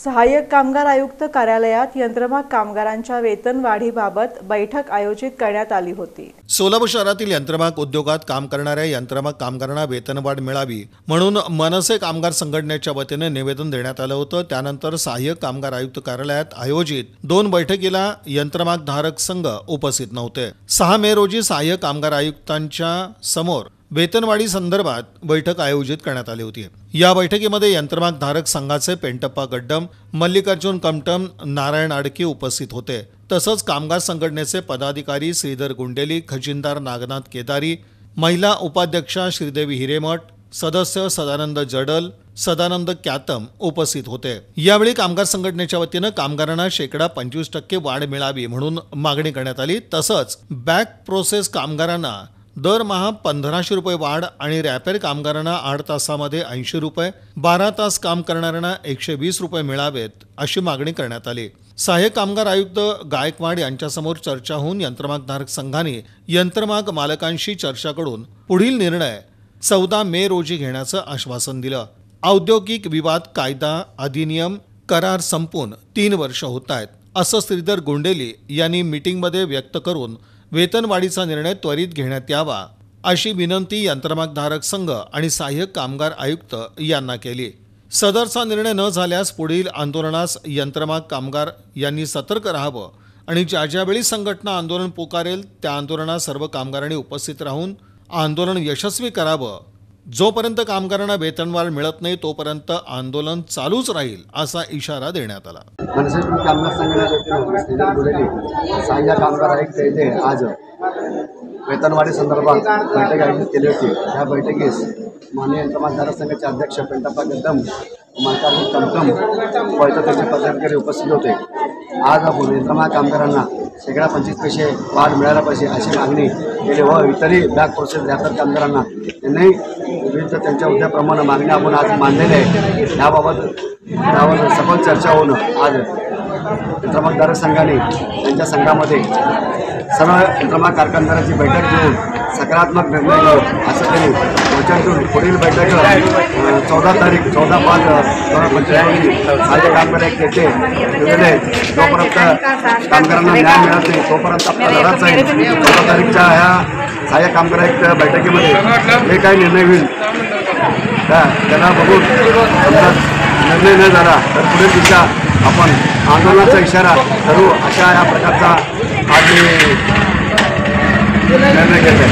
सहाय्यक कामगार आयुक्त कार्यालयात यंत्रमाग कामगारांच्या वेतनवाढीबाबत बैठक आयोजित करण्यात आली होती। सोलापूर शहरातील यंत्रमाग उद्योगात काम करणाऱ्या यंत्रमाग कामगारांना वेतनवाढ मिळावी म्हणून मनसे कामगार संघटनेच्या वतीने निवेदन देण्यात आलं होतं। त्यानंतर सहाय्यक कामगार आयुक्त कार्यालयात आयोजित 2 बैठकीला यंत्रमाग धारक संघ उपस्थित नव्हते। 6 मे रोजी सहाय्यक कामगार आयुक्तांच्या समोर वेतनवाढी संदर्भात बैठक आयोजित करण्यात आली होती। या बैठकीमध्ये यंत्रमाग धारक संघाचे पेंटप्पा गड्डम, मल्लिकार्जुन कमटम, नारायण आडकी उपस्थित होते। तसंच कामगार संघटनेचे पदाधिकारी श्रीधर गुंडेली, खजिनदार नागनाथ केदारी, महिला उपाध्यक्षा श्रीदेवी हिरेमठ, सदस्य सदानंद जडल, सदानंद क्यातम उपस्थित होते। यावेळी कामगार संघटनेच्या वतीनं कामगारांना 25% वाढ मिळावी म्हणून मागणी करण्यात आली। तसंच बॅक प्रोसेस कामगारांना दरमहा 1500 रुपये वाढ आणि रॅपर कामगारांना 8 तासामध्ये 80 रुपये, 12 तास काम करणाऱ्यांना 120 रुपये मिळावेत अशी मागणी करण्यात आली। सहाय्यक कामगार आयुक्त गायकवाड यांच्यासमोर चर्चा होऊन यंत्रमागधारक संघाने यंत्रमाग मालकांशी चर्चा करून पुढील निर्णय 14 मे रोजी घेण्याचं आश्वासन दिलं। औद्योगिक विवाद कायदा अधिनियम करार संपून 3 वर्ष होत आहेत असं श्रीधर गुंडेली यांनी मीटिंगमध्ये व्यक्त करून वेतनवाढीचा निर्णय त्वरित घेण्यात यावा अशी विनंती यंत्रमागधारक संघ आणि सहाय्यक कामगार आयुक्त यांना केली। सदरचा निर्णय न झाल्यास पुढील आंदोलनास यंत्रमाग कामगार यांनी सतर्क राहावं आणि ज्यावेळी संघटना आंदोलन पुकारेल त्या आंदोलनात सर्व कामगारांनी उपस्थित राहून आंदोलन यशस्वी करावं। जोपर्यंत कामगारांना वेतनवाढ मिळत नाही तोपर्यंत आंदोलन चालूच राहील असा इशारा देण्यात आला। मनसे कामगार संघटनेचे सहाय्यक कामगार आयुक्त येथे आज वेतनवाढी संदर्भात बैठक आयोजित केली होती। या बैठकीस माननीय यंत्रमागधारक संघाचे अध्यक्ष पेंटप्पा गड्डम, मल्लिकार्जुन कमटम व त्यांचे पदाधिकारी उपस्थित होते। आज आपण यंत्रमाग कामगारांना 25% वाढ मिळायला पाहिजे अशी मागणी केली व इतरही बॅक प्रोसेस रॅपर कामगारांना त्यांनी विविध त्यांच्या उद्याप्रमाणे मागणी आपण आज मांडलेली आहे। यावर सखोल चर्चा होऊन आज यंत्रमागधारक संघाने त्यांच्या संघामध्ये सर्व यंत्रमाग कारखानदारांची बैठक घेऊन सकारात्मक निर्णय घेऊन असं त्यांनी वचन पुढील बैठक 14 तारीख 14/5/2025 रोजी सहाय्यक कामगार आयुक्त येथे ठेवलेले। जोपर्यंत कामगारांना न्याय मिळत नाही तोपर्यंत आपला लढा जाईल। 14 तारीखच्या ह्या सहाय्यक कामगार आयुक्त बैठकीमध्ये जे काही निर्णय होईल त्याला बघून निर्णय न झाला तर पुढील दिशा आपण आंदोलनाचा इशारा करू अशा या प्रकारचा आज निर्णय घेतला।